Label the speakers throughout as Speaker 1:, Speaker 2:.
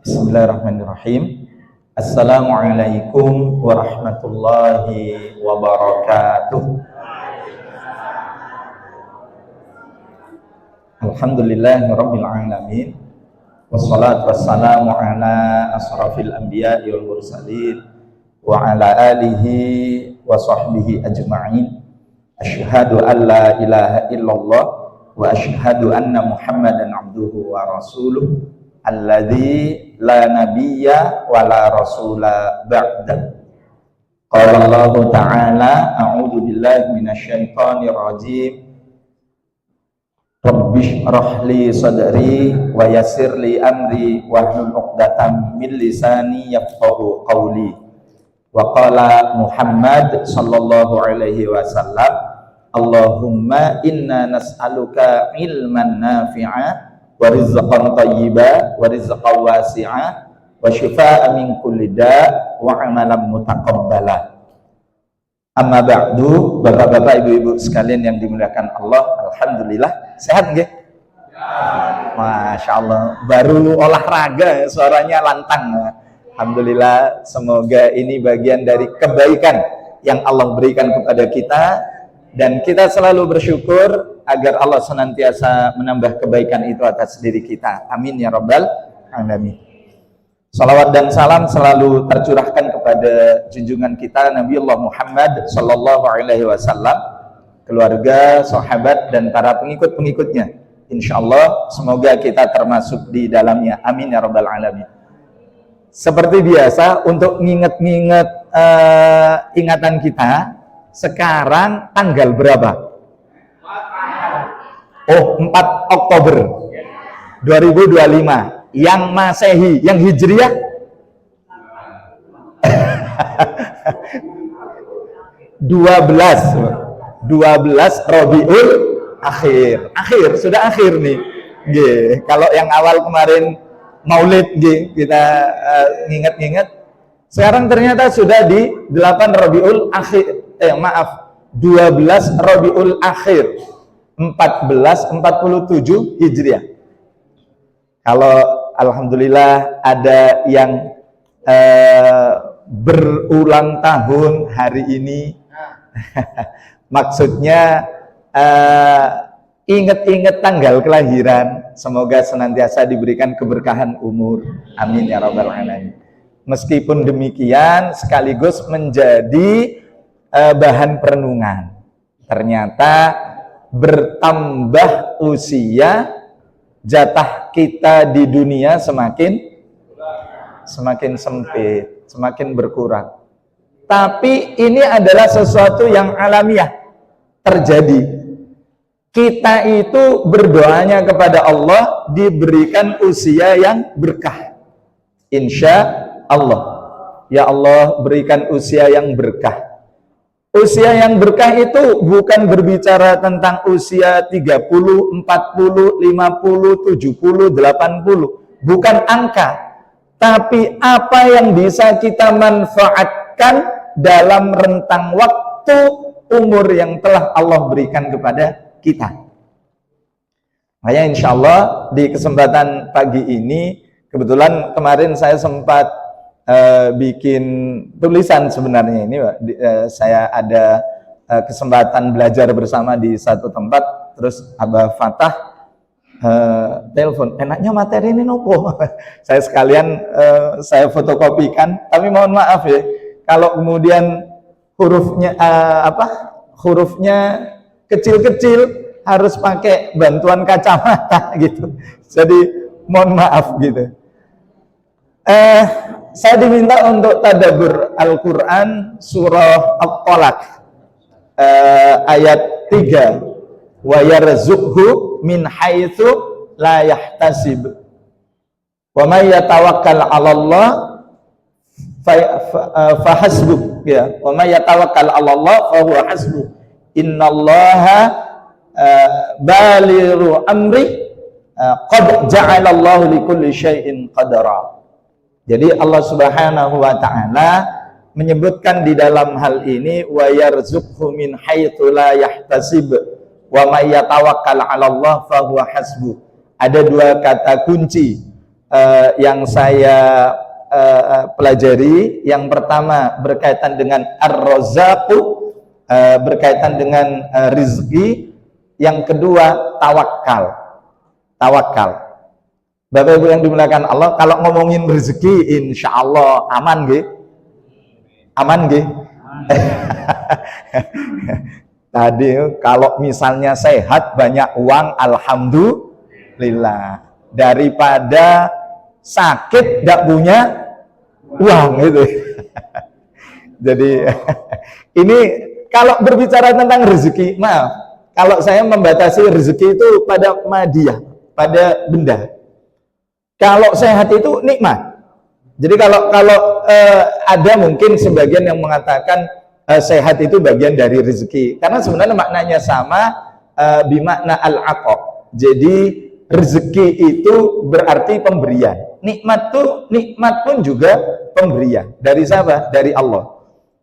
Speaker 1: Bismillahirrahmanirrahim. Assalamualaikum warahmatullahi wabarakatuh. Alhamdulillahirabbil alamin. Wassalatu wassalamu ala asrafil anbiya'i wal mursalin wa ala alihi wa sahbihi ajma'in. Asyhadu an la ilaha illallah wa asyhadu anna Muhammadan abduhu wa rasuluh alladzi la nabiyya wa la rasula ba'da. Qala Allah ta'ala a'udzu billahi minasy syaithanir rajim. Rabbi shrah li sadri wa yassir li amri wahlul 'uqdatam min lisani yafqahu qawli. Wa qala Muhammad sallallahu alaihi wasallam, Allahumma inna nas'aluka ilman nafi'a wa rizqan thayyiba wa rizqan wasi'a wa shifaa'a min kulli da' wa amalan mutaqabbala. Amma ba'du, Bapak-bapak, Ibu-ibu sekalian yang dimuliakan Allah, alhamdulillah sehat nggih? Masya Allah, baru olahraga suaranya lantang. Alhamdulillah, semoga ini bagian dari kebaikan yang Allah berikan kepada kita, dan kita selalu bersyukur agar Allah senantiasa menambah kebaikan itu atas diri kita. Amin ya rabbal alamin. Salawat dan salam selalu tercurahkan kepada junjungan kita Nabiullah Muhammad sallallahu alaihi wasallam, keluarga, sahabat, dan para pengikut-pengikutnya. Insyaallah semoga kita termasuk di dalamnya. Amin ya rabbal alamin. Seperti biasa, untuk nginget-nginget ingatan kita, sekarang tanggal berapa? Oh, 4 Oktober 2025. Yang Masehi, yang Hijriah 12 Rabiul Akhir, sudah akhir nih. Kalau yang awal kemarin Maulid kita nginget-nginget, sekarang ternyata sudah di 8 Rabiul Akhir, 12 Rabiul Akhir 1447 Hijriah. Kalau alhamdulillah ada yang berulang tahun hari ini, maksudnya ingat-ingat tanggal kelahiran, semoga senantiasa diberikan keberkahan umur. Amin ya rabbal alamin. Meskipun demikian, sekaligus menjadi bahan perenungan. Ternyata bertambah usia, jatah kita di dunia semakin sempit, semakin berkurang. Tapi ini adalah sesuatu yang alamiah terjadi. Kita itu berdoanya kepada Allah diberikan usia yang berkah. Insya Allah, ya Allah berikan usia yang berkah. Usia yang berkah itu bukan berbicara tentang usia 30, 40, 50, 70, 80. Bukan angka. Tapi apa yang bisa kita manfaatkan dalam rentang waktu umur yang telah Allah berikan kepada kita. Makanya insya Allah di kesempatan pagi ini, kebetulan kemarin saya sempat bikin tulisan sebenarnya ini, saya ada kesempatan belajar bersama di satu tempat, terus Abah Fatah telepon, enaknya materi ini nopo? Saya sekalian saya fotokopikan, tapi mohon maaf ya kalau kemudian hurufnya kecil-kecil, harus pakai bantuan kacamata gitu, jadi mohon maaf gitu. Saya diminta untuk tadabbur Al-Quran surah At-Talaq ayat 3, wa yarzuqhu min haitsu la yahtasib wa may yatawakkal 'ala Allah fa hasbuh, ya, wa may yatawakkal 'ala Allah fa huwa hasbuh, innallaha balighu amri qad ja'ala Allahu likulli syai'in qadara. Jadi Allah Subhanahu wa taala menyebutkan di dalam hal ini, wa yarzuqhu min haitsu la yahtasib wa may yatawakkal 'ala Allah fa huwa hasbuh. Ada dua kata kunci yang saya pelajari. Yang pertama berkaitan dengan ar-razzaqu, berkaitan dengan rizki. Yang kedua tawakal. Bapak Ibu yang dimuliakan Allah, kalau ngomongin rezeki insya Allah aman nggih? Aman nggih? Tadi kalau misalnya sehat banyak uang, alhamdulillah, daripada sakit tidak punya uang gitu. Jadi ini kalau berbicara tentang rezeki, maaf, kalau saya membatasi rezeki itu pada madiyah, pada benda. Kalau sehat itu nikmat. Jadi kalau ada mungkin sebagian yang mengatakan sehat itu bagian dari rezeki, karena sebenarnya maknanya sama, bimakna al-aqab. Jadi rezeki itu berarti pemberian. Nikmat pun juga pemberian. Dari siapa? Dari Allah.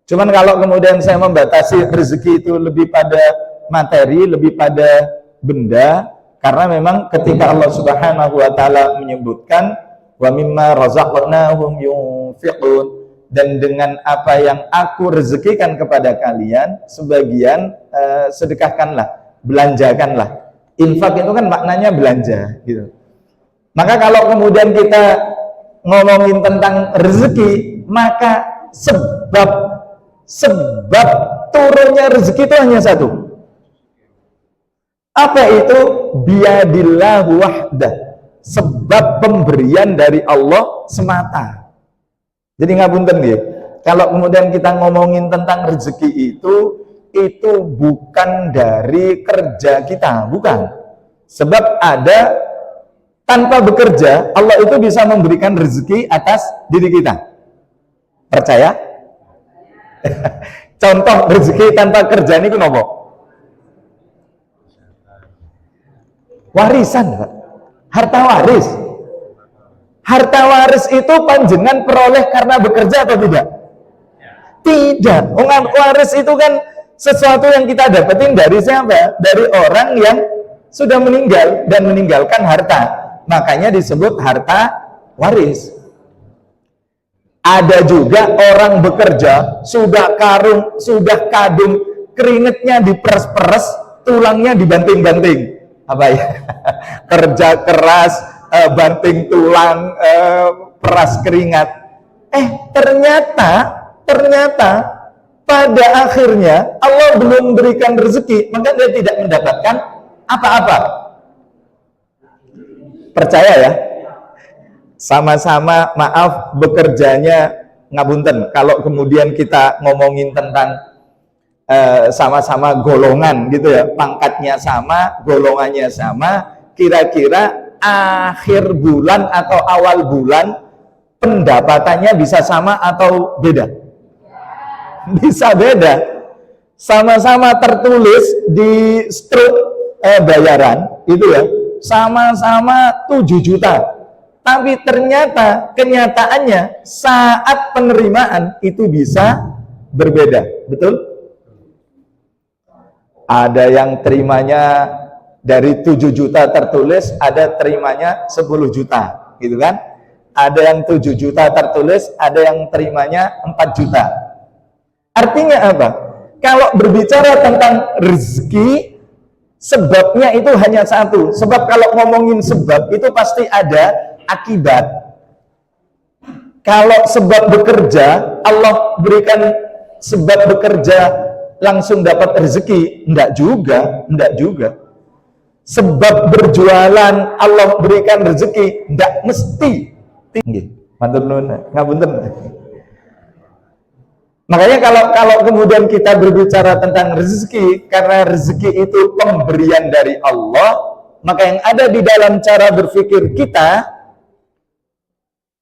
Speaker 1: Cuman kalau kemudian saya membatasi rezeki itu lebih pada materi, lebih pada benda, karena memang ketika Allah Subhanahu wa taala menyebutkan wa mimma razaqnahum yunfiqun, dan dengan apa yang aku rezekikan kepada kalian sebagian sedekahkanlah, belanjakanlah. Infak itu kan maknanya belanja gitu. Maka kalau kemudian kita ngomongin tentang rezeki, maka sebab turunnya rezeki itu hanya satu. Apa itu? Biadillah wahdah. Sebab pemberian dari Allah semata. Jadi ngapunten nggih. Kalau kemudian kita ngomongin tentang rezeki itu bukan dari kerja kita, bukan. Sebab ada, tanpa bekerja Allah itu bisa memberikan rezeki atas diri kita. Percaya? Contoh rezeki tanpa kerja ini kenapa? Warisan, Pak. Harta waris. Harta waris itu panjenengan peroleh karena bekerja atau tidak? Tidak. Waris itu kan sesuatu yang kita dapetin dari siapa? Dari orang yang sudah meninggal dan meninggalkan harta. Makanya disebut harta waris. Ada juga orang bekerja, sudah kadung, keringetnya diperes-peres, tulangnya dibanting-banting. Apa ya? Kerja keras, banting tulang, peras keringat. Ternyata pada akhirnya Allah belum memberikan rezeki, maka dia tidak mendapatkan apa-apa. Percaya ya? Sama-sama maaf bekerjanya ngapunten. Kalau kemudian kita ngomongin tentang sama-sama golongan gitu ya, pangkatnya sama, golongannya sama, kira-kira akhir bulan atau awal bulan pendapatannya bisa sama atau beda? Bisa beda. Sama-sama tertulis di struk bayaran itu ya, sama-sama 7 juta, tapi ternyata kenyataannya saat penerimaan itu bisa berbeda. Betul? Ada yang terimanya dari 7 juta tertulis, ada terimanya 10 juta, gitu kan? Ada yang 7 juta tertulis, ada yang terimanya 4 juta. Artinya apa? Kalau berbicara tentang rezeki, sebabnya itu hanya satu. Sebab kalau ngomongin sebab, itu pasti ada akibat. Kalau sebab bekerja, Allah berikan sebab bekerja, langsung dapat rezeki, enggak juga. Sebab berjualan Allah berikan rezeki, enggak mesti. Tinggi. Mantun nuwun, ngapunten. Makanya kalau kemudian kita berbicara tentang rezeki, karena rezeki itu pemberian dari Allah, maka yang ada di dalam cara berpikir kita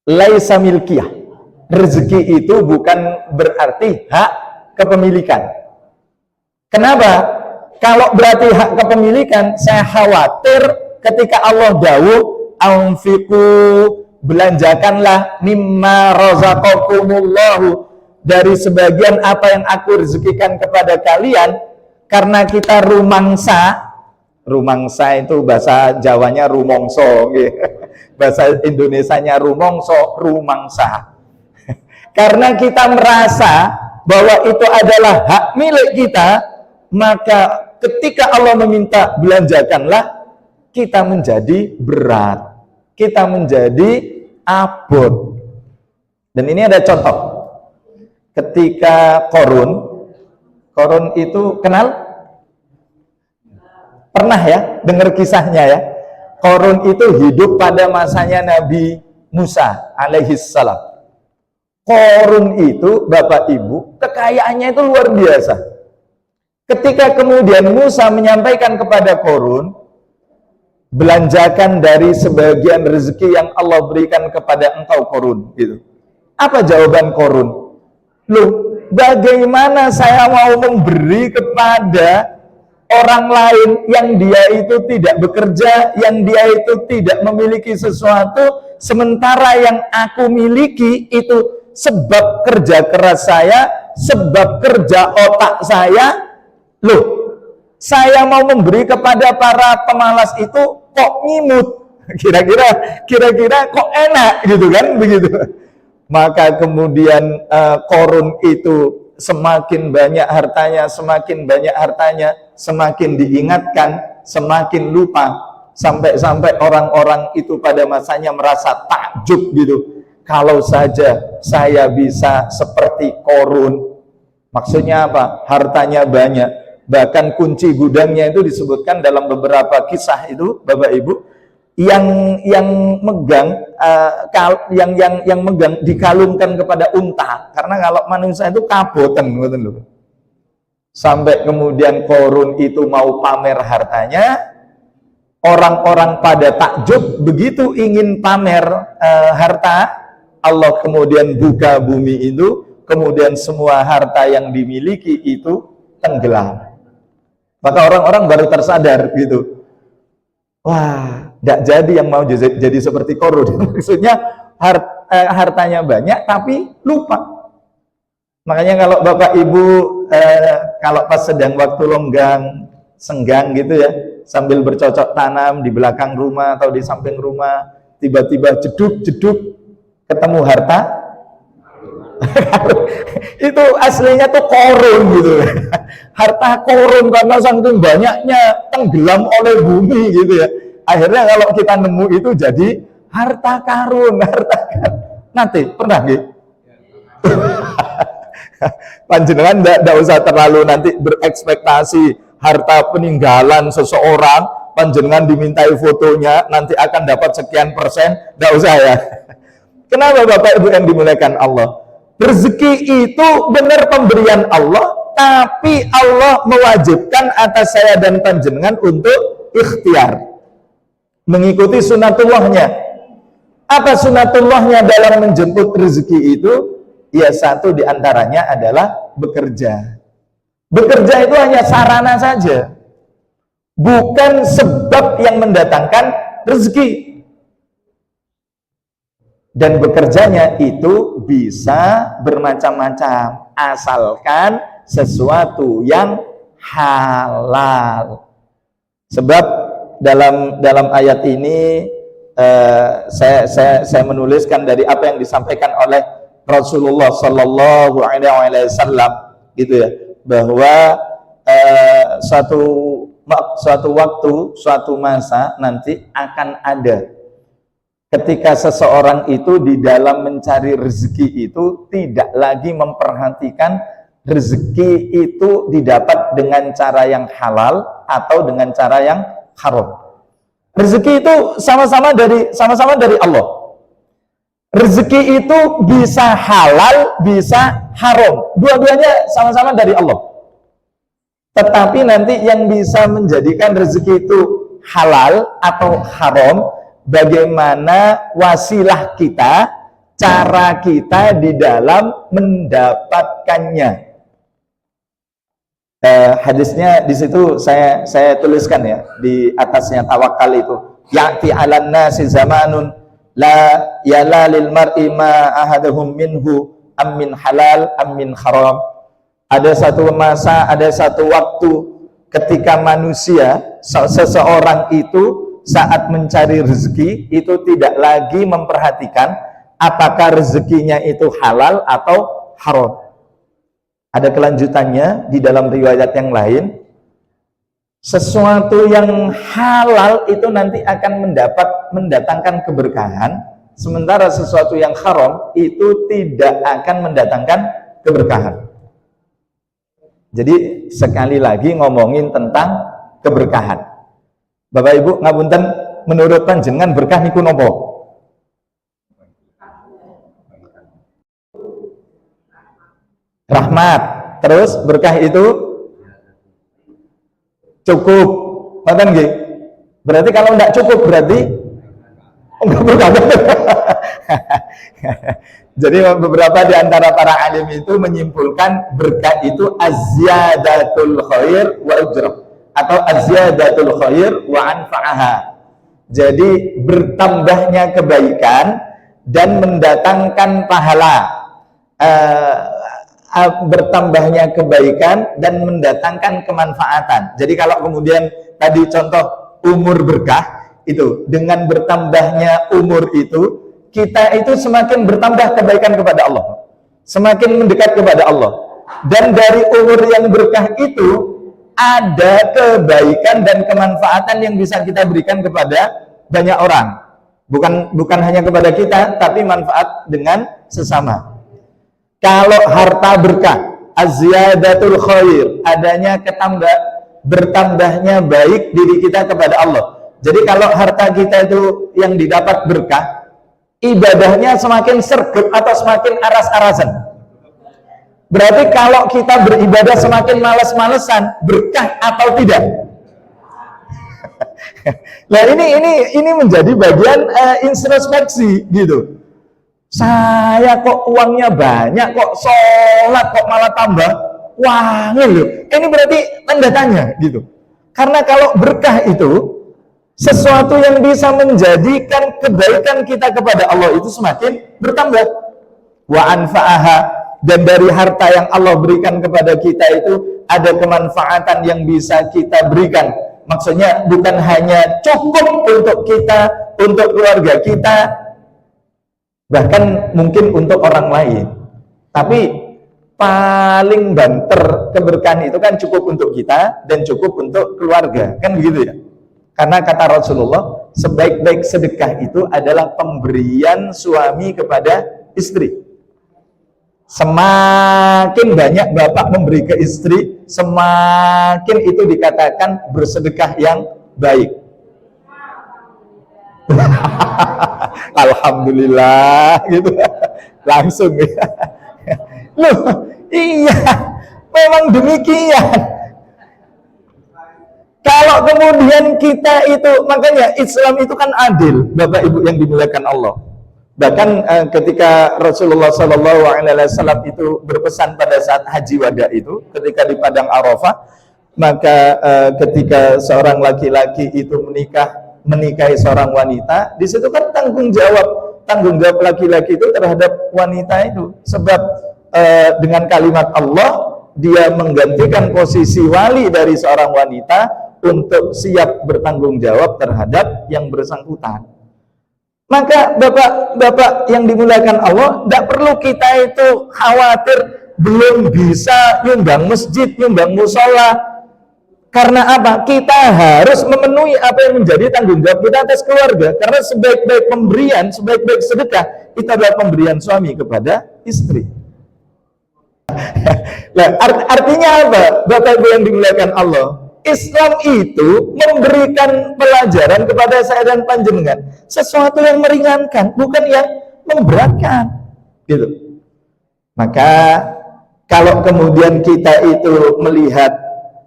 Speaker 1: laisa milkiyah. Rezeki itu bukan berarti hak kepemilikan. Kenapa? Kalau berarti hak kepemilikan, saya khawatir ketika Allah dawuh anfiqu, belanjakanlah mimma razaqakumullahu, dari sebagian apa yang aku rezekikan kepada kalian, karena kita rumangsa itu bahasa Jawanya rumongso gitu. bahasa Indonesianya rumongso, rumangsa. Karena kita merasa bahwa itu adalah hak milik kita, maka ketika Allah meminta belanjakanlah, kita menjadi berat, kita menjadi abot. Dan ini ada contoh. Ketika Korun itu kenal? Pernah ya dengar kisahnya ya? Korun itu hidup pada masanya Nabi Musa alaihissalam. Korun itu, Bapak Ibu, kekayaannya itu luar biasa. Ketika kemudian Musa menyampaikan kepada Korun, belanjakan dari sebagian rezeki yang Allah berikan kepada engkau Korun, gitu. Apa jawaban Korun? Loh, bagaimana saya mau memberi kepada orang lain yang dia itu tidak bekerja, yang dia itu tidak memiliki sesuatu, sementara yang aku miliki itu sebab kerja keras saya, sebab kerja otak saya. Loh, saya mau memberi kepada para pemalas itu kok nyimut, kira-kira kok enak gitu kan, begitu. Maka kemudian Korun itu semakin banyak hartanya, semakin diingatkan, semakin lupa, sampai orang-orang itu pada masanya merasa takjub gitu. Kalau saja saya bisa seperti Korun. Maksudnya apa? Hartanya banyak, bahkan kunci gudangnya itu disebutkan dalam beberapa kisah itu, Bapak Ibu, yang megang yang megang dikalungkan kepada unta, karena kalau manusia itu kaboten, ngoten lho. Sampai kemudian Korun itu mau pamer hartanya, orang-orang pada takjub, begitu ingin pamer harta, Allah kemudian buka bumi itu, kemudian semua harta yang dimiliki itu tenggelam. Maka orang-orang baru tersadar gitu. Wah, tidak jadi yang mau jadi seperti Korun. Maksudnya hartanya banyak tapi lupa. Makanya kalau Bapak Ibu kalau pas sedang waktu senggang gitu ya, sambil bercocok tanam di belakang rumah atau di samping rumah, tiba-tiba jeduk ketemu harta. Itu aslinya tuh Korun gitu. Harta Korun karena saking banyaknya tenggelam oleh bumi gitu ya. Akhirnya kalau kita nemu itu jadi harta karun, Nanti pernah gitu. Panjenengan tidak usah terlalu nanti berekspektasi harta peninggalan seseorang, panjenengan dimintai fotonya nanti akan dapat sekian persen, tidak usah ya. Kenapa Bapak Ibu yang dimuliakan Allah? Rezeki itu benar pemberian Allah, tapi Allah mewajibkan atas saya dan panjenengan untuk ikhtiar, mengikuti sunatullahnya. Apa sunatullahnya dalam menjemput rezeki itu? Ya, satu diantaranya adalah bekerja. Bekerja itu hanya sarana saja, bukan sebab yang mendatangkan rezeki. Dan bekerjanya itu bisa bermacam-macam, asalkan sesuatu yang halal. Sebab dalam ayat ini saya menuliskan dari apa yang disampaikan oleh Rasulullah Sallallahu Alaihi Wasallam, gitu ya, bahwa suatu waktu, suatu masa nanti akan ada ketika seseorang itu di dalam mencari rezeki itu tidak lagi memperhatikan rezeki itu didapat dengan cara yang halal atau dengan cara yang haram. Rezeki itu sama-sama dari Allah. Rezeki itu bisa halal, bisa haram. Dua-duanya sama-sama dari Allah. Tetapi nanti yang bisa menjadikan rezeki itu halal atau haram, bagaimana wasilah kita, cara kita di dalam mendapatkannya. Hadisnya di situ saya tuliskan ya, di atasnya tawakal itu. Ya'ti 'alan nasi zamanun la yala lil mar'i ma ahaduhum minhu am min halal am min haram. Ada satu masa, ada satu waktu ketika manusia, seseorang itu saat mencari rezeki itu tidak lagi memperhatikan apakah rezekinya itu halal atau haram. Ada kelanjutannya di dalam riwayat yang lain, sesuatu yang halal itu nanti akan mendatangkan keberkahan, sementara sesuatu yang haram itu tidak akan mendatangkan keberkahan. Jadi sekali lagi ngomongin tentang keberkahan. Bapak Ibu ngapunten, menurut panjenengan berkah niku nopo? Rahmat. Terus berkah itu cukup. Ngoten nggih? Berarti kalau enggak cukup berarti enggak berkah. Jadi beberapa di antara para alim itu menyimpulkan berkah itu azyadatul khair wa ujrah atau azyadatul khair wa anfa'aha. Jadi bertambahnya kebaikan dan mendatangkan pahala. Bertambahnya kebaikan dan mendatangkan kemanfaatan. Jadi kalau kemudian tadi contoh umur berkah itu, dengan bertambahnya umur itu kita itu semakin bertambah kebaikan kepada Allah, semakin mendekat kepada Allah. Dan dari umur yang berkah itu ada kebaikan dan kemanfaatan yang bisa kita berikan kepada banyak orang, bukan hanya kepada kita, tapi manfaat dengan sesama. Kalau harta berkah, azyadatul khair, adanya bertambahnya baik diri kita kepada Allah. Jadi kalau harta kita itu yang didapat berkah, ibadahnya semakin sergap atau semakin aras-arasan. Berarti kalau kita beribadah semakin males-malesan, berkah atau tidak? Nah ini menjadi bagian introspeksi gitu. Saya kok uangnya banyak, kok sholat kok malah tambah wangil loh. Ini berarti tanda tanya gitu. Karena kalau berkah itu sesuatu yang bisa menjadikan kebaikan kita kepada Allah itu semakin bertambah. Wa anfa'aha, dan dari harta yang Allah berikan kepada kita itu ada kemanfaatan yang bisa kita berikan. Maksudnya bukan hanya cukup untuk kita, untuk keluarga kita, bahkan mungkin untuk orang lain, tapi paling banter keberkahan itu kan cukup untuk kita dan cukup untuk keluarga, kan begitu ya? Karena kata Rasulullah, sebaik-baik sedekah itu adalah pemberian suami kepada istri. Semakin banyak bapak memberi ke istri, semakin itu dikatakan bersedekah yang baik. Alhamdulillah gitu langsung ya. Loh iya, memang demikian. Kalau kemudian kita itu, makanya Islam itu kan adil, Bapak Ibu yang dimuliakan Allah. Bahkan ketika Rasulullah SAW itu berpesan pada saat haji wada itu, ketika di padang Arafah, maka ketika seorang laki-laki itu menikahi seorang wanita, di situ kan tanggung jawab laki-laki itu terhadap wanita itu, sebab dengan kalimat Allah dia menggantikan posisi wali dari seorang wanita untuk siap bertanggung jawab terhadap yang bersangkutan. Maka bapak-bapak yang dimuliakan Allah, tidak perlu kita itu khawatir belum bisa nyumbang masjid, nyumbang musola. Karena apa? Kita harus memenuhi apa yang menjadi tanggung jawab kita atas keluarga. Karena sebaik-baik pemberian, sebaik-baik sedekah, itu adalah pemberian suami kepada istri. Nah, artinya apa? Bapak Ibu yang dimuliakan Allah, Islam itu memberikan pelajaran kepada saya dan panjenengan, sesuatu yang meringankan, bukan yang memberatkan, gitu. Maka kalau kemudian kita itu melihat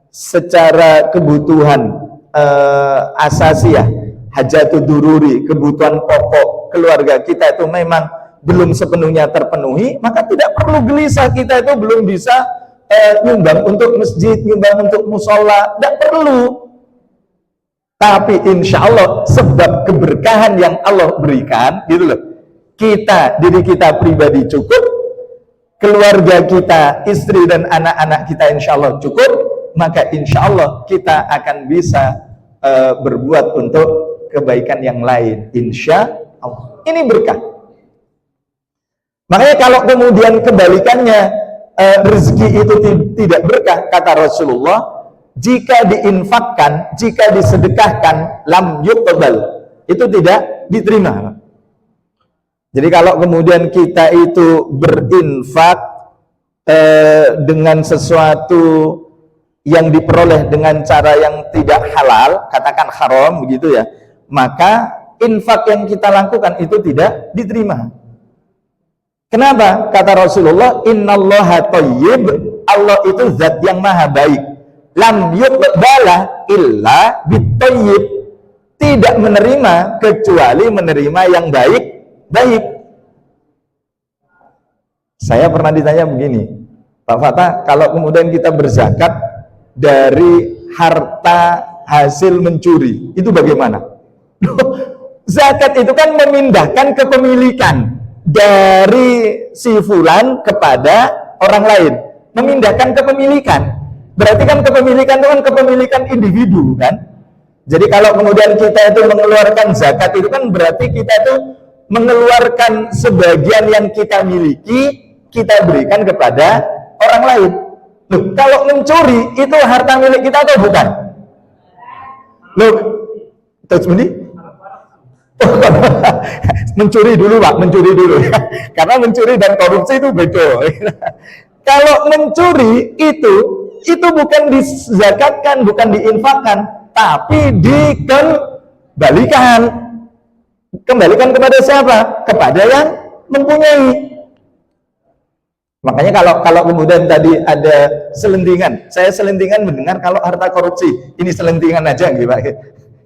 Speaker 1: secara kebutuhan asasiyah, hajatud dururi, kebutuhan pokok keluarga kita itu memang belum sepenuhnya terpenuhi, maka tidak perlu gelisah kita itu belum bisa nyumbang untuk masjid, nyumbang untuk musola, tidak perlu. Tapi insya Allah sebab keberkahan yang Allah berikan, gitu loh, diri kita pribadi cukup, keluarga kita, istri dan anak-anak kita insya Allah cukup, maka insya Allah kita akan bisa berbuat untuk kebaikan yang lain, insya Allah. Ini berkah. Makanya kalau kemudian kebalikannya, rezeki itu tidak berkah, kata Rasulullah, jika diinfakkan, jika disedekahkan, lam yuqbal, itu tidak diterima. Jadi kalau kemudian kita itu berinfak dengan sesuatu yang diperoleh dengan cara yang tidak halal, katakan haram begitu ya, maka infak yang kita lakukan itu tidak diterima. Kenapa? Kata Rasulullah, innallaha thayyib, Allah itu zat yang maha baik. Lam yuqbala illa bitayyib, tidak menerima kecuali menerima yang baik. Saya pernah ditanya begini, Pak Fatah, kalau kemudian kita berzakat dari harta hasil mencuri, itu bagaimana? Zakat itu kan memindahkan kepemilikan dari si fulan kepada orang lain, memindahkan kepemilikan. Berarti kan kepemilikan itu kan kepemilikan individu kan. Jadi kalau kemudian kita itu mengeluarkan zakat, itu kan berarti kita itu mengeluarkan sebagian yang kita miliki, kita berikan kepada orang lain. Loh, kalau mencuri itu harta milik kita atau bukan? Loh, terus ini mencuri dulu Pak, mencuri dulu. Karena mencuri dan korupsi itu beda. Kalau mencuri itu bukan dizakatkan, bukan diinfakkan, tapi dikembalikan. Kembalikan kepada siapa? Kepada yang mempunyai. Makanya kalau kemudian tadi ada selentingan, saya selentingan mendengar kalau harta korupsi, ini selentingan aja gitu Pak.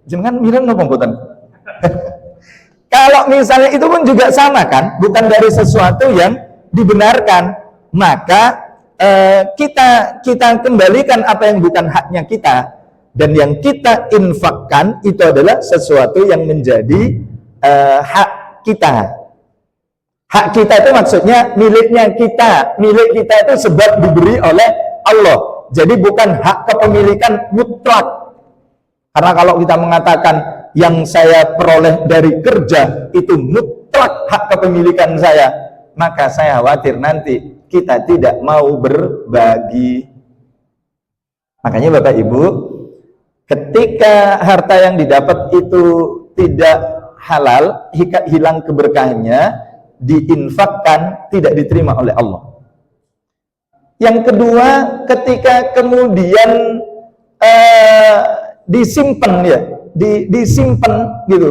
Speaker 1: Jangan mireng napa mboten. Kalau misalnya itu pun juga sama kan, bukan dari sesuatu yang dibenarkan, maka kita kembalikan apa yang bukan haknya kita, dan yang kita infakkan itu adalah sesuatu yang menjadi hak kita. Hak kita itu maksudnya miliknya kita, milik kita itu sebab diberi oleh Allah. Jadi bukan hak kepemilikan mutlak. Karena kalau kita mengatakan yang saya peroleh dari kerja itu mutlak hak kepemilikan saya, maka saya khawatir nanti kita tidak mau berbagi. Makanya Bapak Ibu, ketika harta yang didapat itu tidak halal, hilang keberkahannya, diinfakkan, tidak diterima oleh Allah. Yang kedua, ketika kemudian disimpan ya, disimpan gitu,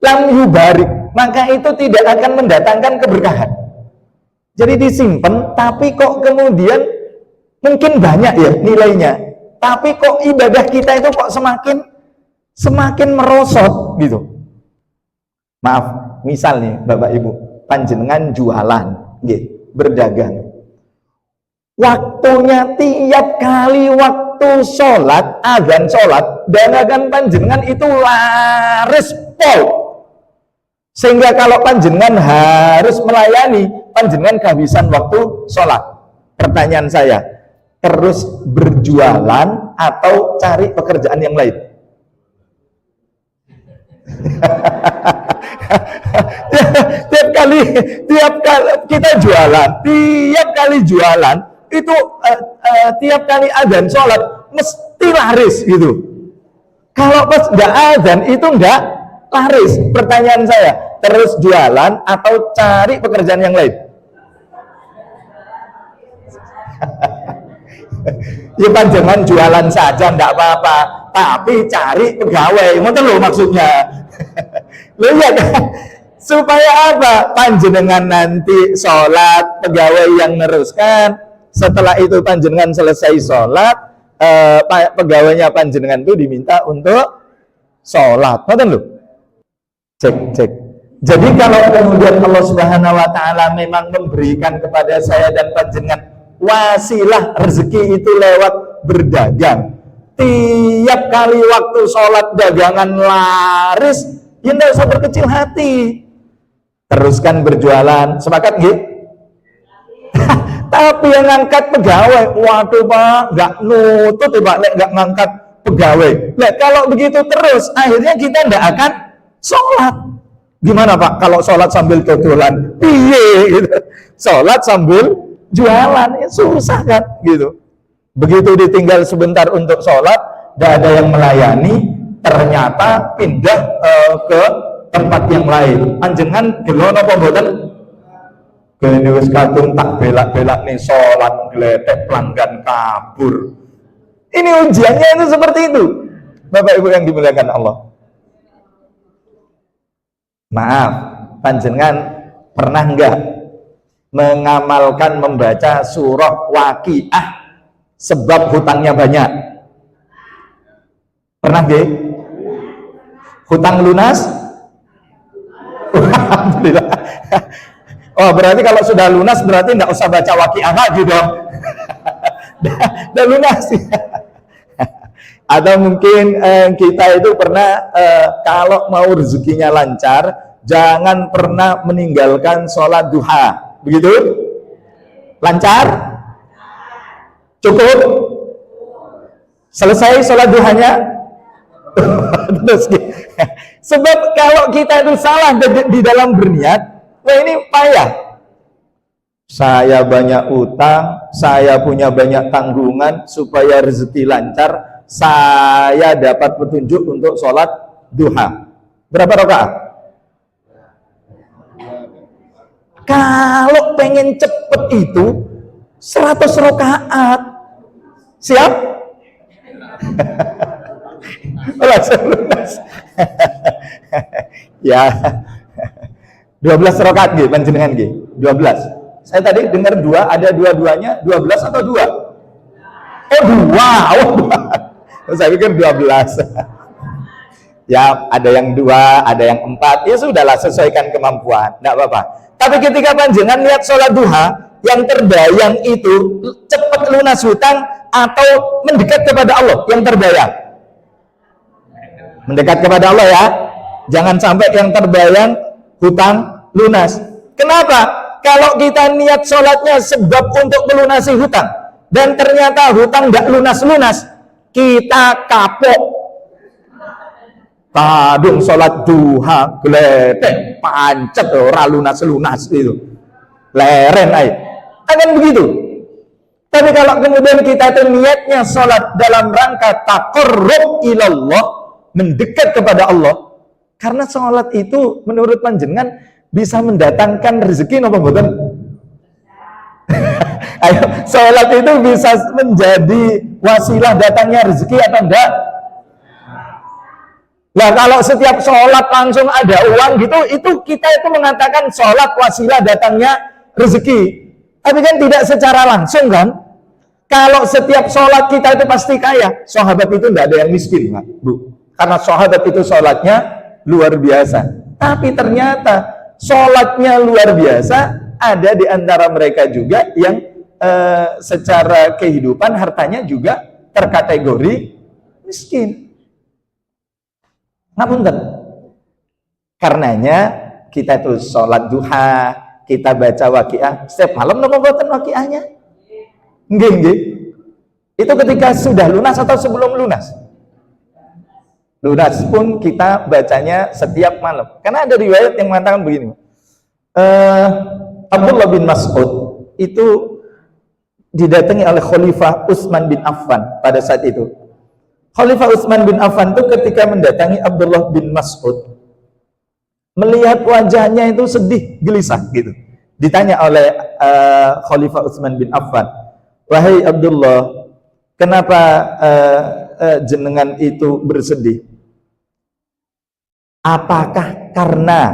Speaker 1: lam yubarik, maka itu tidak akan mendatangkan keberkahan. Jadi disimpan, tapi kok kemudian mungkin banyak ya nilainya, tapi kok ibadah kita itu kok semakin merosot gitu. Maaf, misal nih Bapak Ibu, panjenengan jualan, berdagang. Waktunya tiap kali waktu sholat, azan sholat, dagangan panjenengan itu laris pol. Sehingga kalau panjenengan harus melayani, panjenengan kehabisan waktu sholat. Pertanyaan saya, terus berjualan atau cari pekerjaan yang lain? tiap kali kita jualan, tiap kali jualan itu tiap kali adzan sholat mesti laris gitu. Kalau pas nggak adzan itu nggak laris. Pertanyaan saya, terus jualan atau cari pekerjaan yang lain? Ya panjangan jualan saja nggak apa-apa, tapi cari pegawai, ngoten lho maksudnya. Lho ya kan? Supaya apa? Panjenengan nanti sholat, pegawai yang neruskan. Setelah itu panjenengan selesai sholat, pegawainya panjenengan itu diminta untuk sholat. Ngoten lho. Cek. Jadi kalau kemudian Allah Subhanahu wa taala memang memberikan kepada saya dan panjenengan wasilah rezeki itu lewat berdagang, tiap kali waktu sholat dagangan laris, ya tidak usah berkecil hati, teruskan berjualan. Sepakat nggih? Tapi yang ngangkat pegawai, waduh Pak, nggak nutut ya Pak, nggak ngangkat pegawai. Nah, kalau begitu terus, akhirnya kita tidak akan sholat. Gimana Pak? Kalau sholat sambil dodolan, piye gitu. Sholat sambil jualan, ya susah kan gitu. Begitu ditinggal sebentar untuk sholat, tidak ada yang melayani, ternyata pindah ke tempat yang lain. Panjenengan gelon apa mboten? Gene wis kadung tak belak-belak nih sholat gledek pelanggan kabur. Ini ujiannya itu seperti itu. Bapak Ibu yang dimuliakan Allah. Maaf, panjenengan pernah enggak mengamalkan membaca surah Waqiah sebab hutangnya banyak? Pernah nggih? Hutang lunas? Alhamdulillah. Oh, berarti kalau sudah lunas berarti enggak usah baca Waqiah lagi dong. Dan lunas. Atau mungkin kita itu pernah kalau mau rezekinya lancar, jangan pernah meninggalkan sholat duha. Begitu? Lancar? Cukup? Selesai sholat duhanya? Terus, sebab kalau kita itu salah di dalam berniat, wah ini payah. Saya banyak utang, saya punya banyak tanggungan, supaya rezeki lancar, saya dapat petunjuk untuk sholat duha. Berapa rakaat? Kalau pengen cepet itu 100 rakaat. Siap? Langsung lunas. Ya. 12 rakaat nggih panjenengan nggih. 12. Saya tadi dengar 2, ada dua-duanya 12 atau 2? Oh 2. Oh 2. Saya pikir 12. Ya, ada yang 2, ada yang 4. Ya sudahlah, sesuaikan kemampuan, enggak apa-apa. Tapi ketika panjenengan lihat sholat duha, yang terbayang itu cepat lunas hutang atau mendekat kepada Allah yang terbayang? Mendekat kepada Allah ya. Jangan sampai yang terbayang hutang lunas. Kenapa? Kalau kita niat sholatnya sebab untuk melunasi hutang dan ternyata hutang nggak lunas-lunas, kita kapok. Kadung sholat duha, gledek, pancet, ora lunas-lunas itu. Leren aja. Akan begitu. Tapi kalau kemudian kita itu niatnya sholat dalam rangka taqarrub ilallah, mendekat kepada Allah, karena sholat itu menurut panjenengan bisa mendatangkan rezeki napa mboten? Ayo, sholat itu bisa menjadi wasilah datangnya rezeki atau enggak? Nah, kalau setiap sholat langsung ada uang gitu, itu kita itu mengatakan sholat wasilah datangnya rezeki. Tapi kan tidak secara langsung kan? Kalau setiap sholat kita itu pasti kaya. Sahabat itu tidak ada yang miskin, Bu. Karena sahabat itu sholatnya luar biasa. Tapi ternyata sholatnya luar biasa, ada di antara mereka juga yang secara kehidupan hartanya juga terkategori miskin. Ngapunten. Karenanya kita tuh sholat duha, kita baca Waqiah setiap malam napa mboten Waqiahnya? Nggih. Itu ketika sudah lunas atau sebelum lunas? Lunas pun kita bacanya setiap malam. Karena ada riwayat yang mengatakan begini. Abdullah bin Mas'ud itu didatangi oleh Khalifah Utsman bin Affan pada saat itu. Khalifah Utsman bin Affan itu ketika mendatangi Abdullah bin Mas'ud, melihat wajahnya itu sedih, gelisah gitu. Ditanya oleh Khalifah Utsman bin Affan, "Wahai Abdullah, kenapa jenengan itu bersedih? Apakah karena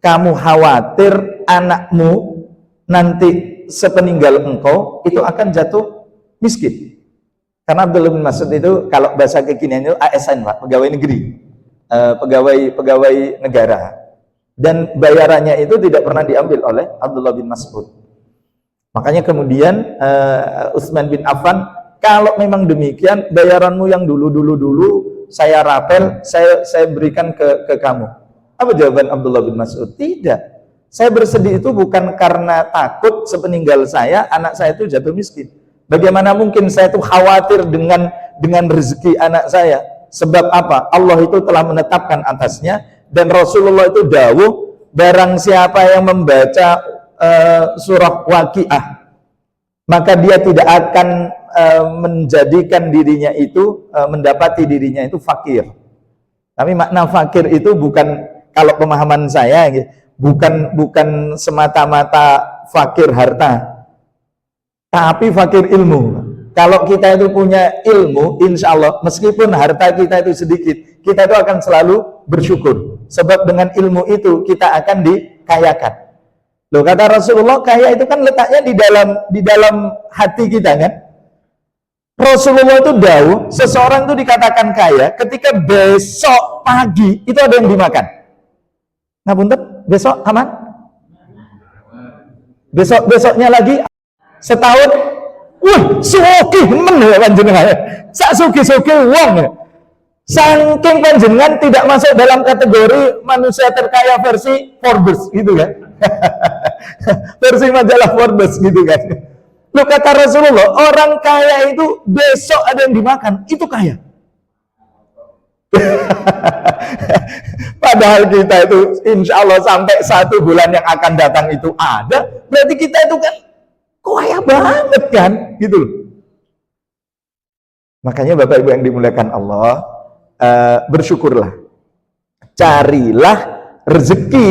Speaker 1: kamu khawatir anakmu nanti sepeninggal engkau itu akan jatuh miskin?" Karena Abdullah bin Mas'ud itu kalau bahasa kekinian itu ASN, Pak, pegawai negeri, pegawai negara, dan bayarannya itu tidak pernah diambil oleh Abdullah bin Mas'ud. Makanya kemudian Utsman bin Affan, kalau memang demikian bayaranmu yang dulu saya rapel, saya berikan ke kamu. Apa jawaban Abdullah bin Mas'ud? Tidak. Saya bersedih itu bukan karena takut sepeninggal saya anak saya itu jatuh miskin. Bagaimana mungkin saya itu khawatir dengan rezeki anak saya? Sebab apa? Allah itu telah menetapkan atasnya, dan Rasulullah itu dawuh, barang siapa yang membaca surah Waqiah, maka dia tidak akan menjadikan dirinya itu mendapati dirinya itu fakir. Tapi makna fakir itu bukan, kalau pemahaman saya, bukan semata-mata fakir harta, tapi fakir ilmu. Kalau kita itu punya ilmu, insya Allah meskipun harta kita itu sedikit, kita itu akan selalu bersyukur. Sebab dengan ilmu itu kita akan dikayakan. Loh, kata Rasulullah, kaya itu kan letaknya di dalam hati kita kan. Rasulullah itu dawuh, seseorang itu dikatakan kaya ketika besok pagi itu ada yang dimakan. Ngapunten, besok aman? Besoknya lagi setahun, wah, sugih men ya panjenengan. Sak sugih-sugih wong. Saking panjenengan tidak masuk dalam kategori manusia terkaya versi Forbes gitu kan. Versi majalah Forbes gitu kan. Lu kata Rasulullah, orang kaya itu besok ada yang dimakan, itu kaya. Padahal kita itu insya Allah sampai 1 bulan yang akan datang itu ada, berarti kita itu kan kaya banget kan, gitu loh. Makanya Bapak Ibu yang dimuliakan Allah, bersyukurlah, carilah rezeki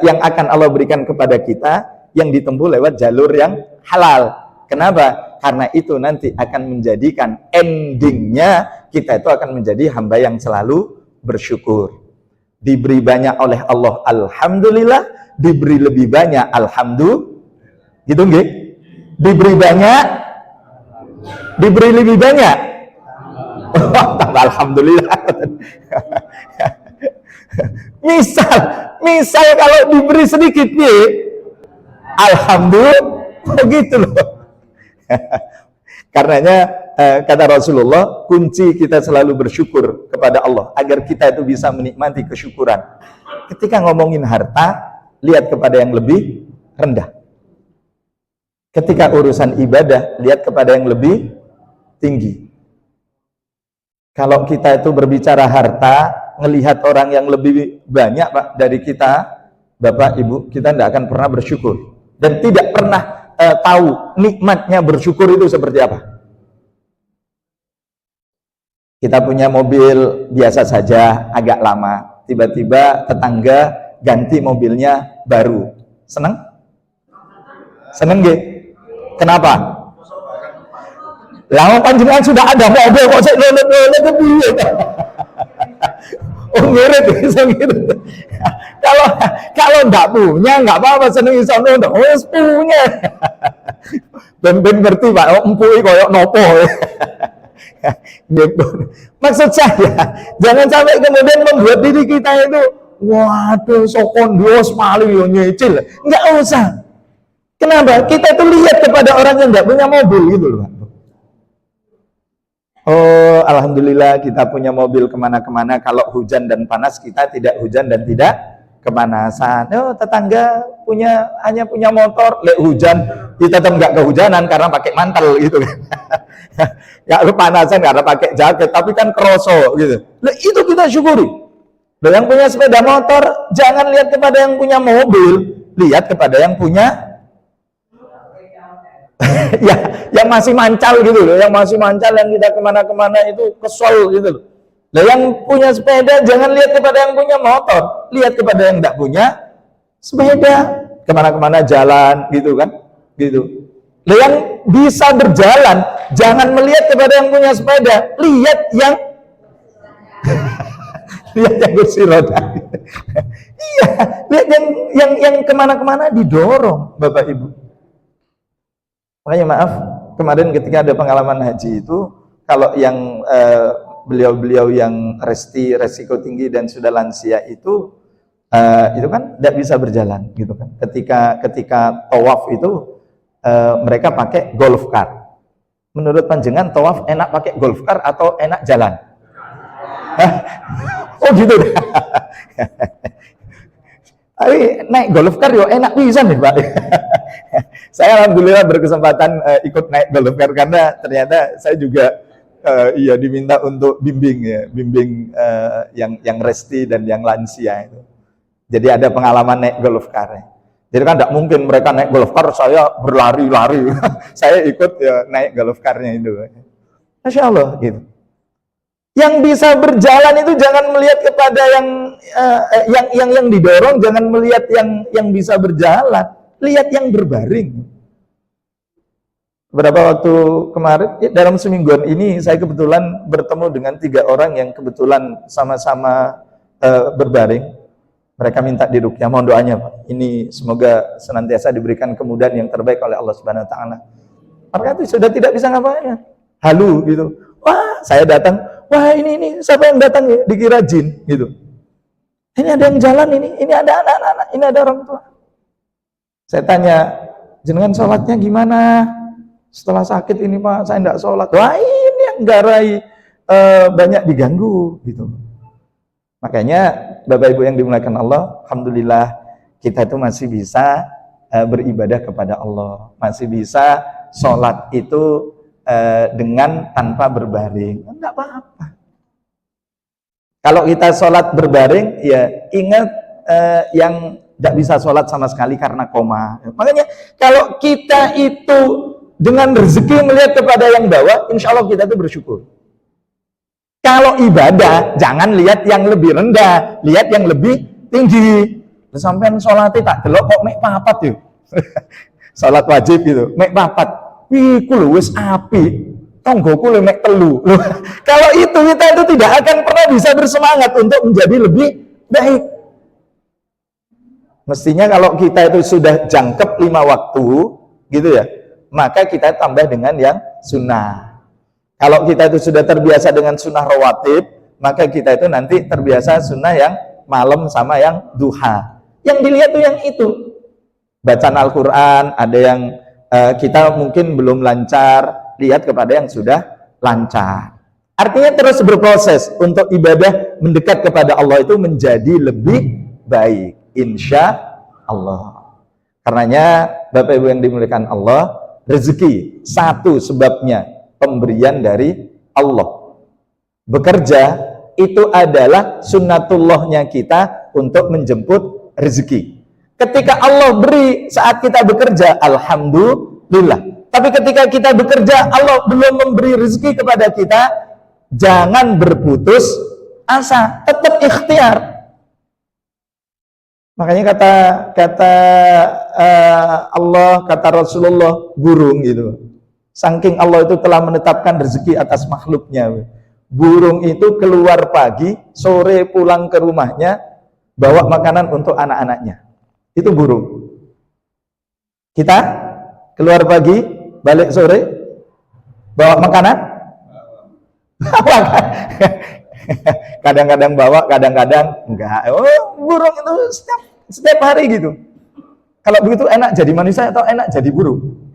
Speaker 1: yang akan Allah berikan kepada kita, yang ditempuh lewat jalur yang halal. Kenapa? Karena itu nanti akan menjadikan endingnya kita itu akan menjadi hamba yang selalu bersyukur. Diberi banyak oleh Allah, alhamdulillah. Diberi lebih banyak, alhamdulillah. Gitu nggih? Diberi banyak, diberi lebih banyak. Tambah alhamdulillah. Misal kalau diberi sedikit nih, alhamdulillah, begitu loh. Karenanya kata Rasulullah, kunci kita selalu bersyukur kepada Allah agar kita itu bisa menikmati kesyukuran. Ketika ngomongin harta, lihat kepada yang lebih rendah. Ketika urusan ibadah, lihat kepada yang lebih tinggi. Kalau kita itu berbicara harta, ngelihat orang yang lebih banyak Pak dari kita, Bapak Ibu, kita tidak akan pernah bersyukur. Dan tidak pernah tahu nikmatnya bersyukur itu seperti apa. Kita punya mobil biasa saja, agak lama, tiba-tiba tetangga ganti mobilnya baru. Seneng? Seneng gak? Kenapa? Lama panjenengan sudah ada mobil kok saya nolet ke piye. Oh ngirit, bisa ngirit. Kalau enggak punya enggak apa-apa, seneng iso nonton. Oh wis punya. Ben ngerti Pak, oh empui koyo nopo. Maksud saya, jangan sampai kemudian membuat diri kita itu waduh sokondos malu yo nyicil. Enggak usah. Kenapa? Kita itu lihat kepada orang yang enggak punya mobil gitu loh Pak. Oh, alhamdulillah kita punya mobil kemana-kemana. Kalau hujan dan panas kita tidak hujan dan tidak kepanasan. Oh, tetangga hanya punya motor, lek hujan kita tetap nggak kehujanan karena pakai mantel gitu kan. Ya kepanasan karena pakai jaket, tapi kan kroso gitu. Lek itu kita syukuri. Loh, yang punya sepeda motor jangan lihat kepada yang punya mobil, lihat kepada yang punya ya, yang masih mancal gitu loh, yang masih mancal, yang kita kemana-kemana itu kesel gitu loh. Nah, yang punya sepeda jangan lihat kepada yang punya motor, lihat kepada yang tidak punya sepeda, kemana-kemana jalan gitu kan, gitu. Nah, yang bisa berjalan jangan melihat kepada yang punya sepeda, lihat yang lihat yang kursi roda. Iya, lihat yang kemana-kemana didorong, Bapak Ibu. Makanya maaf, kemarin ketika ada pengalaman haji itu, kalau yang beliau-beliau yang resiko tinggi dan sudah lansia itu kan tidak bisa berjalan gitu kan. Ketika tawaf itu mereka pakai golf cart. Menurut panjenengan tawaf enak pakai golf cart atau enak jalan? Oh gitu. Tapi naik golf cart yo enak pisan nih Pak. Saya alhamdulillah berkesempatan ikut naik golf car karena ternyata saya juga diminta untuk bimbing yang resti dan yang lansia itu. Jadi ada pengalaman naik golf car. Jadi kan tidak mungkin mereka naik golf car, saya berlari-lari. Saya ikut naik golf car-nya itu. Masya Allah gitu. Yang bisa berjalan itu jangan melihat kepada yang didorong, jangan melihat yang bisa berjalan, lihat yang berbaring. Beberapa waktu kemarin, dalam semingguan ini saya kebetulan bertemu dengan 3 orang yang kebetulan sama-sama berbaring. Mereka minta diruqyah, mohon doanya Pak. Ini semoga senantiasa diberikan kemudahan yang terbaik oleh Allah Subhanahu wa taala. Mereka itu sudah tidak bisa ngapain. Halu gitu. Wah, saya datang. Wah, ini siapa yang datang ya? Dikira jin gitu. Ini ada yang jalan ini ada anak-anak, ini ada orang tua. Saya tanya, jenengan sholatnya gimana? Setelah sakit ini Pak, saya enggak sholat. Wah, ini yang garai banyak diganggu gitu. Makanya Bapak Ibu yang dimuliakan Allah, alhamdulillah kita itu masih bisa beribadah kepada Allah, masih bisa sholat itu dengan tanpa berbaring, enggak apa-apa. Kalau kita sholat berbaring, ya ingat yang tidak bisa sholat sama sekali karena koma. Makanya kalau kita itu dengan rezeki melihat kepada yang bawah, insya Allah kita itu bersyukur. Kalau ibadah, jangan lihat yang lebih rendah, lihat yang lebih tinggi. Sampai sholatnya tak delok kok mek papat yuk. Sholat wajib gitu, mek papat. Wih, kulo wis api. Tonggoku le mek telu. Kalau itu kita itu tidak akan pernah bisa bersemangat untuk menjadi lebih baik. Mestinya kalau kita itu sudah jangkep 5 waktu, gitu ya, maka kita tambah dengan yang sunnah. Kalau kita itu sudah terbiasa dengan sunnah rawatib, maka kita itu nanti terbiasa sunnah yang malam sama yang duha. Yang dilihat tuh yang itu. Bacaan Al-Quran, ada yang kita mungkin belum lancar, lihat kepada yang sudah lancar. Artinya terus berproses untuk ibadah mendekat kepada Allah itu menjadi lebih baik. Insya Allah. Karenanya Bapak Ibu yang dimuliakan Allah, rezeki satu sebabnya pemberian dari Allah. Bekerja itu adalah sunnatullahnya kita untuk menjemput rezeki. Ketika Allah beri saat kita bekerja, alhamdulillah. Tapi ketika kita bekerja, Allah belum memberi rezeki kepada kita, jangan berputus asa, tetap ikhtiar. Makanya kata Allah, kata Rasulullah, burung gitu. Saking Allah itu telah menetapkan rezeki atas makhluknya. Burung itu keluar pagi, sore pulang ke rumahnya, bawa makanan untuk anak-anaknya. Itu burung. Kita keluar pagi, balik sore, bawa makanan. Kadang-kadang bawa, kadang-kadang enggak. Oh, burung itu setiap hari gitu. Kalau begitu enak jadi manusia atau enak jadi burung?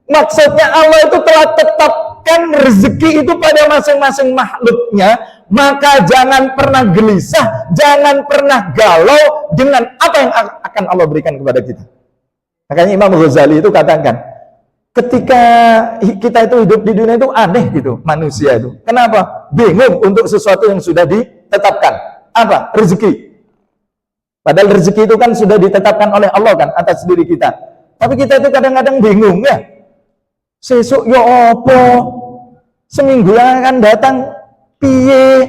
Speaker 1: Maksudnya Allah itu telah tetapkan rezeki itu pada masing-masing makhluknya, maka jangan pernah gelisah, jangan pernah galau dengan apa yang akan Allah berikan kepada kita. Makanya Imam Ghazali itu katakan, ketika kita itu hidup di dunia itu aneh gitu, manusia itu. Kenapa? Bingung untuk sesuatu yang sudah ditetapkan. Apa? Rezeki. Padahal rezeki itu kan sudah ditetapkan oleh Allah kan atas diri kita. Tapi kita itu kadang-kadang bingung ya. Sesuk yo opo, seminggu yang akan datang piye.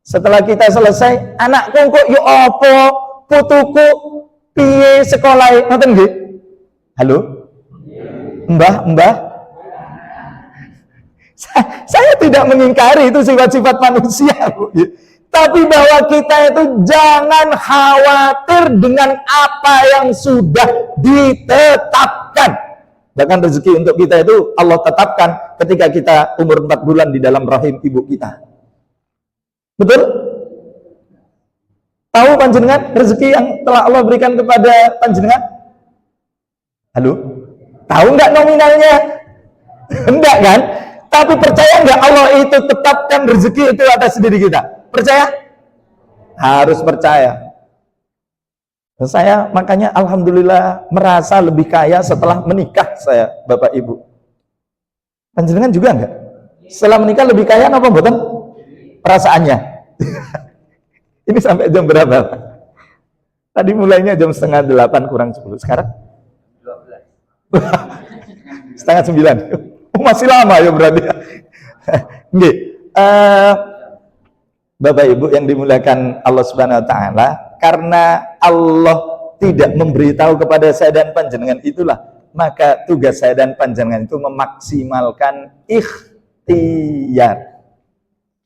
Speaker 1: Setelah kita selesai, anakku kok yo opo, putuku piye sekolah, ngoten nggih? Halo? Mbah. Saya tidak mengingkari itu sifat-sifat manusia, Bu. Tapi bahwa kita itu jangan khawatir dengan apa yang sudah ditetapkan. Bahkan rezeki untuk kita itu Allah tetapkan ketika kita umur 4 bulan di dalam rahim ibu kita. Betul? Tahu panjenengan rezeki yang telah Allah berikan kepada panjenengan? Halo? Tahu nggak nominalnya? Enggak kan? Tapi percaya nggak Allah itu tetapkan rezeki itu atas diri kita? Percaya? Harus percaya. Saya makanya alhamdulillah merasa lebih kaya setelah menikah saya, Bapak Ibu. Panjenengan juga enggak? Setelah menikah lebih kaya apa mboten? Perasaannya. Ini sampai jam berapa? Tadi mulainya jam 7:30 kurang 10. Sekarang? 8:30. Oh, masih lama ya berarti. Nggih. Bapak Ibu yang dimuliakan Allah Subhanahu wa taala, karena Allah tidak memberitahu kepada saya dan panjenengan itulah, maka tugas saya dan panjenengan itu memaksimalkan ikhtiar.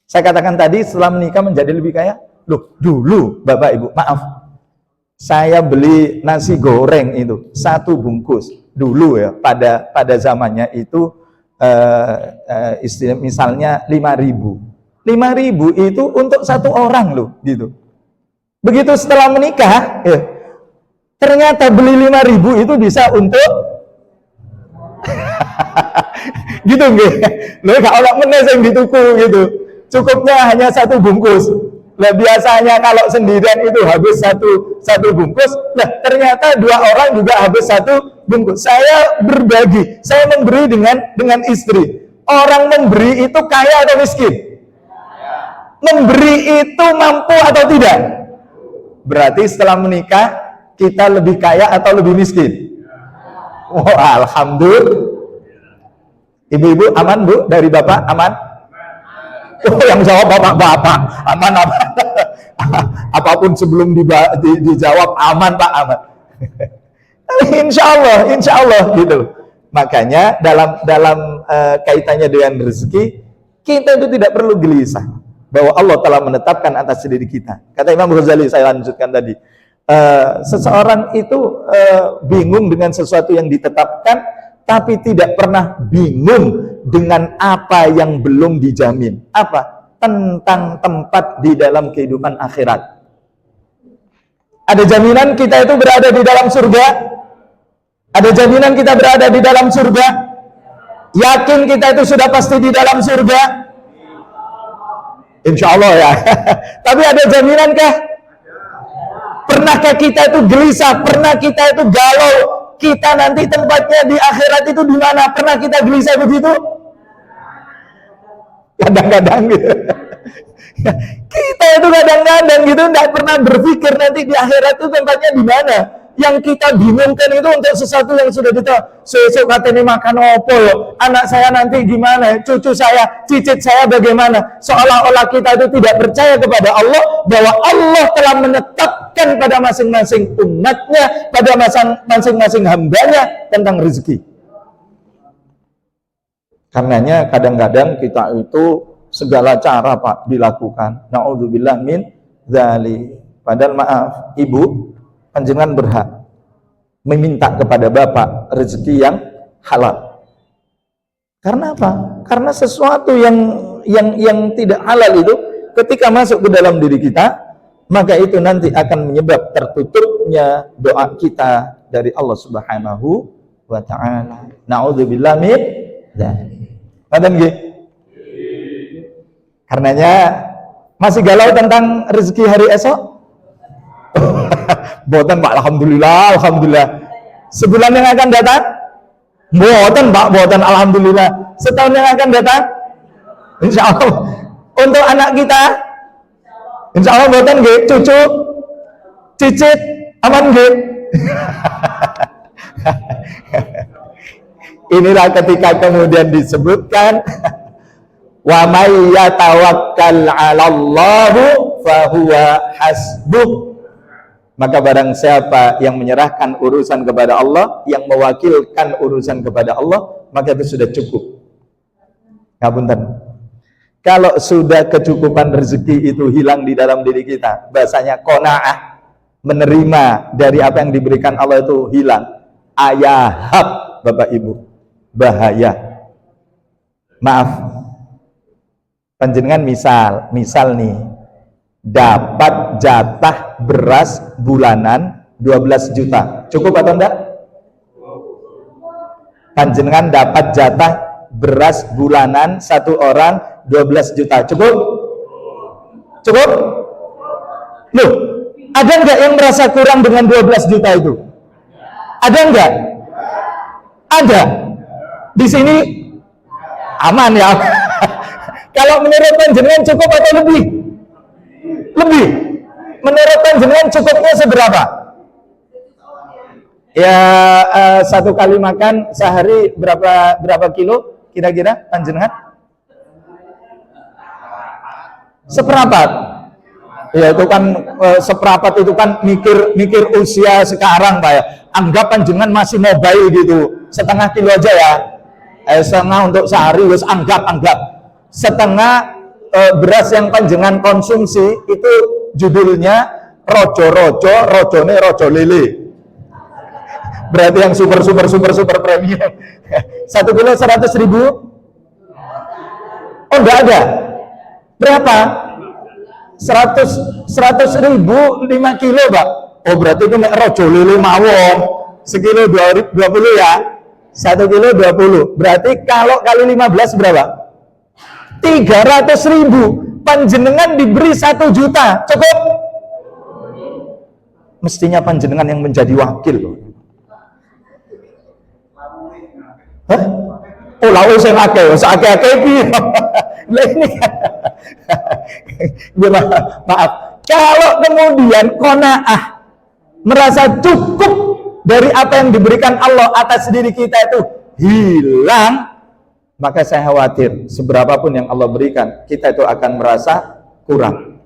Speaker 1: Saya katakan tadi setelah menikah menjadi lebih kaya. Loh, dulu Bapak Ibu, maaf, saya beli nasi goreng itu 1 bungkus dulu ya, pada zamannya itu misalnya 5.000 itu untuk 1 orang loh, gitu. Begitu setelah menikah, ya, ternyata beli 5.000 itu bisa untuk gitu nggih. Lho gak ono meneh sing dituku gitu. Cukupnya hanya 1 bungkus. Lah biasanya kalau sendirian itu habis satu bungkus, nah ternyata 2 orang juga habis 1 bungkus. Saya berbagi, saya memberi dengan istri. Orang memberi itu kaya atau miskin? Memberi itu mampu atau tidak? Berarti setelah menikah kita lebih kaya atau lebih miskin? Oh, alhamdulillah. Ibu-ibu aman Bu dari Bapak aman? Oh, yang jawab bapak-bapak aman. Apapun sebelum dijawab aman Pak, aman. Insya Allah gitu. Makanya dalam kaitannya dengan rezeki, kita itu tidak perlu gelisah bahwa Allah telah menetapkan atas diri kita. Kata Imam Ghazali, saya lanjutkan tadi, seseorang itu bingung dengan sesuatu yang ditetapkan, tapi tidak pernah bingung dengan apa yang belum dijamin. Apa? Tentang tempat di dalam kehidupan akhirat. Ada jaminan kita itu berada di dalam surga? Ada jaminan kita berada di dalam surga? Yakin kita itu sudah pasti di dalam surga? Insya Allah ya. Tapi ada jaminankah? Pernahkah kita itu gelisah? Pernah kita itu galau? Kita nanti tempatnya di akhirat itu di mana? Pernah kita gelisah begitu? Kadang-kadang gitu. Kita itu kadang-kadang gitu tidak pernah berpikir nanti di akhirat itu tempatnya di mana. Yang kita bingungkan itu untuk sesuatu yang sudah kita sesuk katanya makan opo yo, anak saya nanti gimana, cucu saya, cicit saya bagaimana. Seolah-olah kita itu tidak percaya kepada Allah, bahwa Allah telah menetapkan pada masing-masing umatnya, pada masing-masing hambanya tentang rezeki. Karenanya kadang-kadang kita itu segala cara Pak dilakukan. Na'udzubillah min dzalik. Padahal maaf, Ibu, panjenengan berhak meminta kepada Bapak rezeki yang halal. Karena apa? Karena sesuatu yang tidak halal itu ketika masuk ke dalam diri kita, maka itu nanti akan menyebab tertutupnya doa kita dari Allah Subhanahu wa taala. Na'udzubillah min dzalik. Paham nggih? Karenanya masih galau tentang rezeki hari esok? Boten Pak, alhamdulillah. Sebulan yang akan datang? Boten Pak, boten alhamdulillah. Setahun yang akan datang? Insya Allah. Untuk anak kita? Insya Allah boten nggih, cucu, cicit, aman nggih. Inilah ketika kemudian disebutkan wa may yatawakkal 'alallahu fahuwa hasbuh. Maka barang siapa yang menyerahkan urusan kepada Allah, yang mewakilkan urusan kepada Allah, maka itu sudah cukup. Ngapunten. Kalau sudah kecukupan rezeki itu hilang di dalam diri kita, bahasanya qanaah, menerima dari apa yang diberikan Allah itu hilang. Ayahab, Bapak Ibu, bahaya. Maaf, panjenengan misal nih, dapat jatah beras bulanan 12 juta. Cukup atau enggak? Panjenengan dapat jatah beras bulanan 1 orang 12 juta. Cukup? Cukup? Loh, Ada enggak yang merasa kurang dengan 12 juta itu? Ada enggak? Ada. Di sini aman ya. Kalau menurut panjenengan cukup atau lebih? Lebih. Menurut panjenengan cukupnya seberapa? Ya, satu kali makan sehari berapa kilo kira-kira panjenengan? Seperempat. Ya itu kan seperempat itu kan mikir usia sekarang Pak ya. Anggap panjenengan masih mobile gitu, setengah kilo aja ya. Setengah untuk sehari, wis anggap setengah beras yang panjenengan konsumsi itu judulnya rojone rojo lele. Berarti yang super premium. 1 kilo 100.000? Oh enggak ada. Berapa? 100.000 5 kilo Pak. Oh berarti itu rojo lele mawon. Sekilo 20 ya. 1 kilo 20. Berarti kalau kali 15 berapa? 300.000. Panjenengan diberi 1 juta. Cukup? Mestinya panjenengan yang menjadi wakil loh. Hah? Oh lalu saya akeh piye? Lah ini maaf. Kalau kemudian qanaah merasa cukup dari apa yang diberikan Allah atas diri kita itu hilang, maka saya khawatir seberapapun yang Allah berikan, kita itu akan merasa kurang.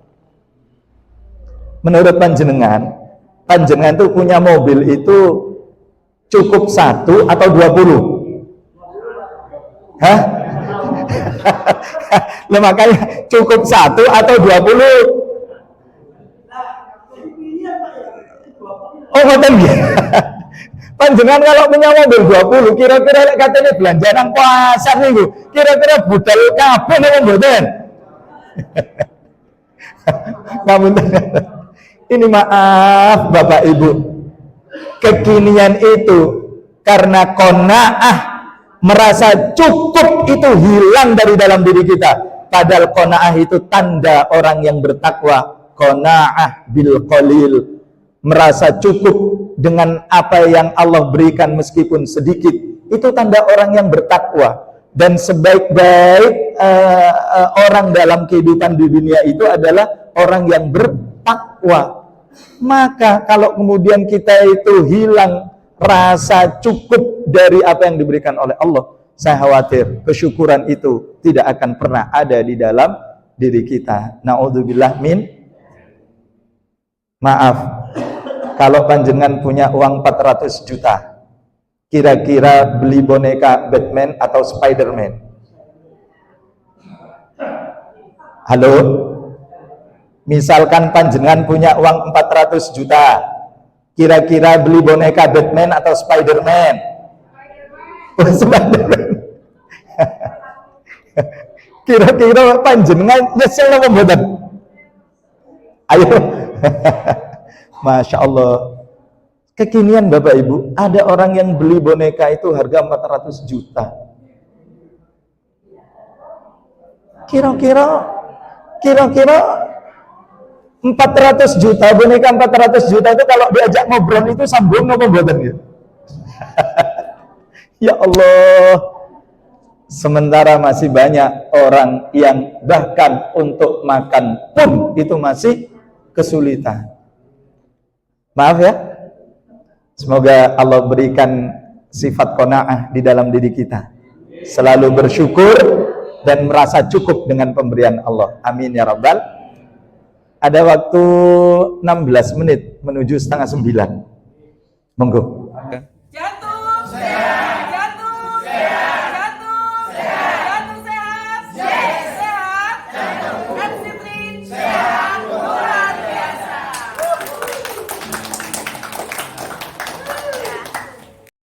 Speaker 1: Menurut panjenengan itu punya mobil itu cukup 1 atau 20? Hah? Loh makanya cukup 1 atau 20? Oh ngoten nggih. Panjenengan kalau punya mobil 20 kira-kira katanya belanja nang pasar niku, kira-kira budal kabeh napa mboten? Ngapunten. Ini maaf Bapak Ibu. Kekinian itu karena qanaah merasa cukup itu hilang dari dalam diri kita. Padahal qanaah itu tanda orang yang bertakwa. Qanaah bil qalil, merasa cukup dengan apa yang Allah berikan meskipun sedikit, itu tanda orang yang bertakwa. Dan sebaik-baik orang dalam kehidupan di dunia itu adalah orang yang bertakwa. Maka kalau kemudian kita itu hilang rasa cukup dari apa yang diberikan oleh Allah, saya khawatir kesyukuran itu tidak akan pernah ada di dalam diri kita. Na'udzubillah min. Maaf, kalau panjenengan punya uang 400 juta, kira-kira beli boneka Batman atau Spiderman? Halo? Misalkan panjenengan punya uang 400 juta, kira-kira beli boneka Batman atau Spiderman? Spiderman. Kira-kira panjenengan nyesel apa mboten? Ayo. Masya Allah. Kekinian Bapak Ibu, ada orang yang beli boneka itu harga 400 juta. Kira-kira 400 juta, boneka 400 juta itu kalau diajak ngobrol itu sambung apa mboten ya? Ya Allah. Sementara masih banyak orang yang bahkan untuk makan pun itu masih kesulitan. Maaf ya. Semoga Allah berikan sifat qanaah di dalam diri kita. Selalu bersyukur dan merasa cukup dengan pemberian Allah. Amin ya rabbal. Ada waktu 16 menit menuju 8:30. Monggo.